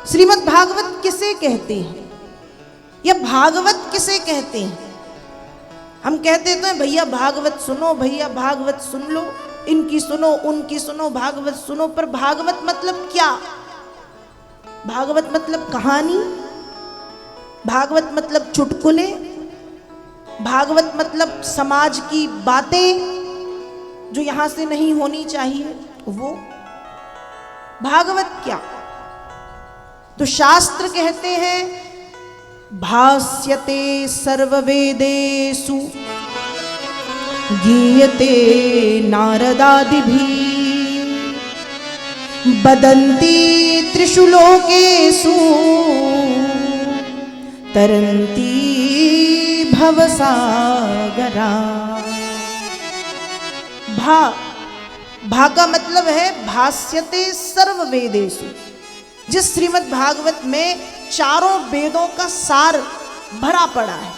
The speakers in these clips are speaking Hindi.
श्रीमद् भागवत किसे कहते हैं या भागवत किसे कहते हैं? हम कहते तो हैं भैया भागवत सुनो, भैया भागवत सुन लो, इनकी सुनो उनकी सुनो, भागवत सुनो। पर भागवत मतलब क्या? भागवत मतलब कहानी, भागवत मतलब चुटकुले, भागवत मतलब समाज की बातें जो यहां से नहीं होनी चाहिए वो भागवत क्या? तो शास्त्र कहते हैं भास्यते सर्ववेदेषु गीयते नारदादिभिः बदन्ति त्रिषु लोकेषु तरन्ति भवसागरा। भा का मतलब है भास्यते सर्ववेदेषु। जिस श्रीमद् भागवत में चारों वेदों का सार भरा पड़ा है।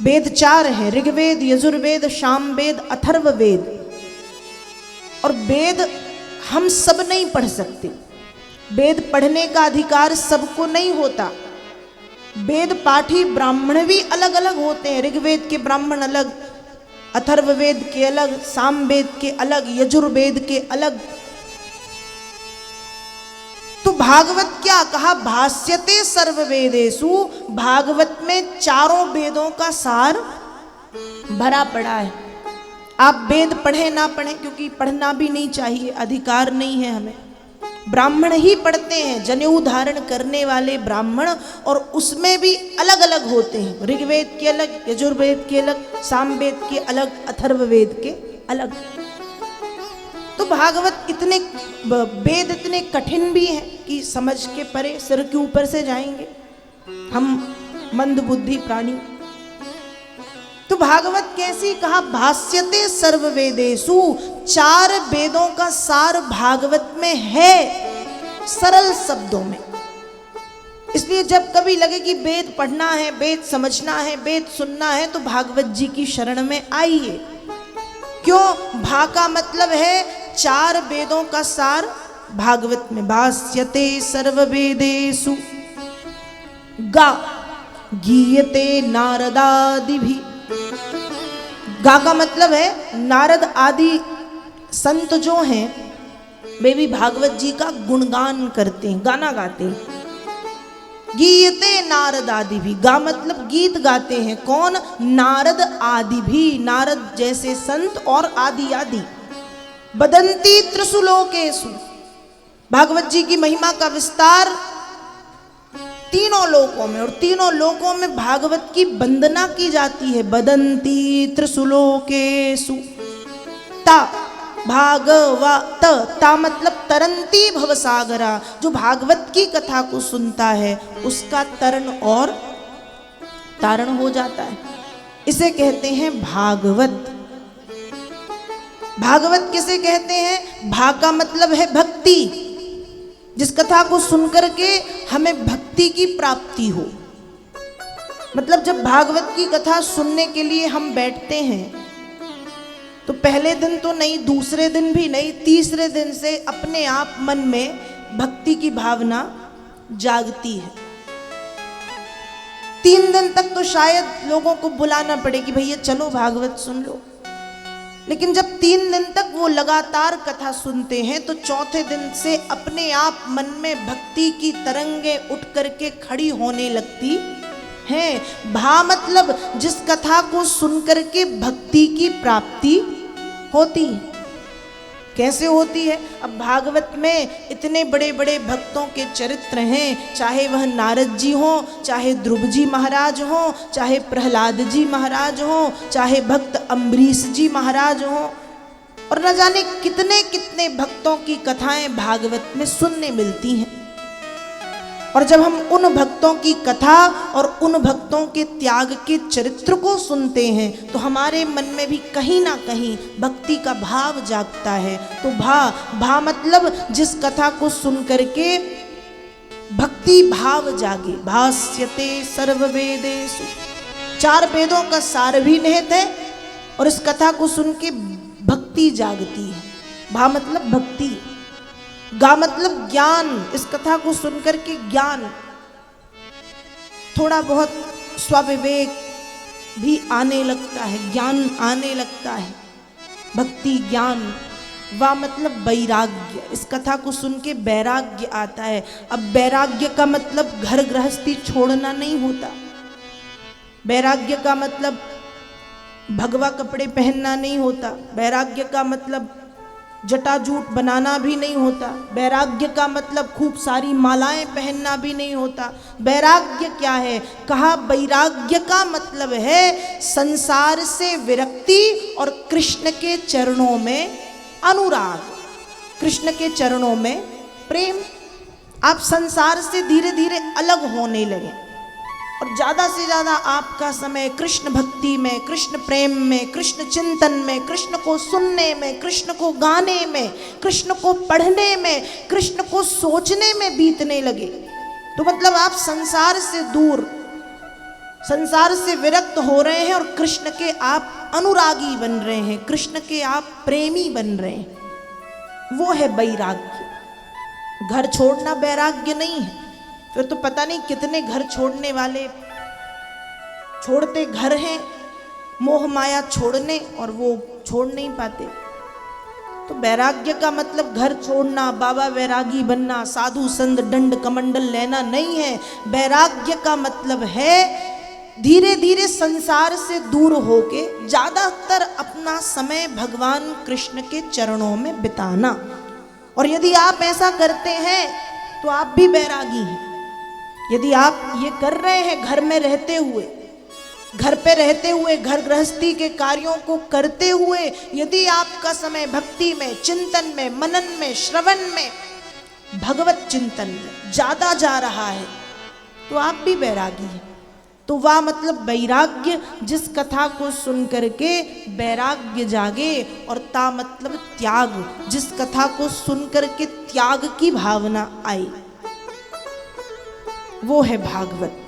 वेद चार है, ऋग्वेद, यजुर्वेद, सामवेद, अथर्ववेद। और वेद हम सब नहीं पढ़ सकते, वेद पढ़ने का अधिकार सबको नहीं होता। वेद पाठी ब्राह्मण भी अलग अलग होते हैं। ऋग्वेद के ब्राह्मण अलग, अथर्ववेद के अलग, सामवेद के अलग, यजुर्वेद के अलग। तो भागवत क्या कहा? भास्यते सर्ववेदेषु। भागवत में चारों वेदों का सार भरा पड़ा है। आप वेद पढ़े ना पढ़े, क्योंकि पढ़ना भी नहीं चाहिए, अधिकार नहीं है हमें। ब्राह्मण ही पढ़ते हैं, जनेऊ धारण करने वाले ब्राह्मण, और उसमें भी अलग अलग होते हैं। ऋग्वेद के अलग, यजुर्वेद के अलग, सामवेद के अलग, अथर्ववेद के अलग। तो भागवत इतने वेद इतने कठिन भी हैं कि समझ के परे, सिर के ऊपर से जाएंगे हम मंदबुद्धि प्राणी। तो भागवत कैसी कहा? भास्यते सर्ववेदेषु। चार वेदों का सार भागवत में है, सरल शब्दों में। इसलिए जब कभी लगे कि वेद पढ़ना है, वेद समझना है, वेद सुनना है, तो भागवत जी की शरण में आइए। क्यों? भा का मतलब है चार वेदों का सार भागवत में। भास्यते सर्ववेदेषु गा गीयते नारदादिभिः। गा का मतलब है नारद आदि संत जो हैं वे भी भागवत जी का गुणगान करते हैं, गाना गाते हैं। गीयते नारद आदि भी, गा मतलब गीत गाते हैं। कौन? नारद आदि भी, नारद जैसे संत और आदि आदि। बदंती त्रिषु लोकेषु। भागवत जी की महिमा का विस्तार तीनों लोकों में, और तीनों लोकों में भागवत की वंदना की जाती है। बदंती त्रिषु लोकेषु। ता भागवत, ता मतलब तरंती भवसागरा। जो भागवत की कथा को सुनता है उसका तरण और तारण हो जाता है। इसे कहते हैं भागवत। भागवत किसे कहते हैं? भा का मतलब है भक्ति। जिस कथा को सुनकर के हमें भक्ति की प्राप्ति हो। मतलब जब भागवत की कथा सुनने के लिए हम बैठते हैं तो पहले दिन तो नहीं, दूसरे दिन भी नहीं, तीसरे दिन से अपने आप मन में भक्ति की भावना जागती है। 3 दिन तक तो शायद लोगों को बुलाना पड़े कि भैया चलो भागवत सुन लो। लेकिन जब 3 दिन तक वो लगातार कथा सुनते हैं तो चौथे दिन से अपने आप मन में भक्ति की तरंगें उठ करके खड़ी होने लगती हैं। भा मतलब जिस कथा को सुनकर के भक्ति की प्राप्ति होती है। कैसे होती है? अब भागवत में इतने बड़े बड़े भक्तों के चरित्र हैं, चाहे वह नारद जी हो, चाहे ध्रुव जी महाराज हो, चाहे प्रहलाद जी महाराज हो, चाहे भक्त अम्बरीश जी महाराज हो, और न जाने कितने कितने भक्तों की कथाएं भागवत में सुनने मिलती हैं। और जब हम उन भक्तों की कथा और उन भक्तों के त्याग के चरित्र को सुनते हैं तो हमारे मन में भी कहीं ना कहीं भक्ति का भाव जागता है। तो भा मतलब जिस कथा को सुन करके भक्ति भाव जागे। भास्यते सर्ववेदेषु। 4 वेदों का सार भी निहित है और इस कथा को सुन के भक्ति जागती है। भा मतलब भक्ति। गा मतलब ज्ञान, इस कथा को सुनकर के ज्ञान, थोड़ा बहुत स्वविवेक भी आने लगता है, ज्ञान आने लगता है, भक्ति ज्ञान। वा मतलब वैराग्य, इस कथा को सुन के वैराग्य आता है। अब वैराग्य का मतलब घर गृहस्थी छोड़ना नहीं होता, वैराग्य का मतलब भगवा कपड़े पहनना नहीं होता, वैराग्य का मतलब जटाजूट बनाना भी नहीं होता, वैराग्य का मतलब खूब सारी मालाएं पहनना भी नहीं होता। वैराग्य क्या है? कहा वैराग्य का मतलब है संसार से विरक्ति और कृष्ण के चरणों में अनुराग, कृष्ण के चरणों में प्रेम। आप संसार से धीरे धीरे अलग होने लगे और ज़्यादा से ज़्यादा आपका समय कृष्ण भक्ति में, कृष्ण प्रेम में, कृष्ण चिंतन में, कृष्ण को सुनने में, कृष्ण को गाने में, कृष्ण को पढ़ने में, कृष्ण को सोचने में बीतने लगे। तो मतलब आप संसार से दूर, संसार से विरक्त हो रहे हैं और कृष्ण के आप अनुरागी बन रहे हैं, कृष्ण के आप प्रेमी बन रहे हैं। वो है वैराग्य। घर छोड़ना वैराग्य नहीं है। फिर तो पता नहीं कितने घर छोड़ने वाले छोड़ते घर हैं मोह माया छोड़ने, और वो छोड़ नहीं पाते। तो वैराग्य का मतलब घर छोड़ना, बाबा वैरागी बनना, साधु संत दंड कमंडल लेना नहीं है। वैराग्य का मतलब है धीरे धीरे संसार से दूर होके ज्यादातर अपना समय भगवान कृष्ण के चरणों में बिताना। और यदि आप ऐसा करते हैं तो आप भी वैरागी हैं। यदि आप ये कर रहे हैं घर में रहते हुए, घर पे रहते हुए, घर गृहस्थी के कार्यों को करते हुए, यदि आपका समय भक्ति में, चिंतन में, मनन में, श्रवण में, भगवत चिंतन में ज्यादा जा रहा है तो आप भी वैरागी हैं। तो वह मतलब वैराग्य, जिस कथा को सुन करके वैराग्य जागे, और ता मतलब त्याग, जिस कथा को सुन करके त्याग की भावना आई, वो है भागवत।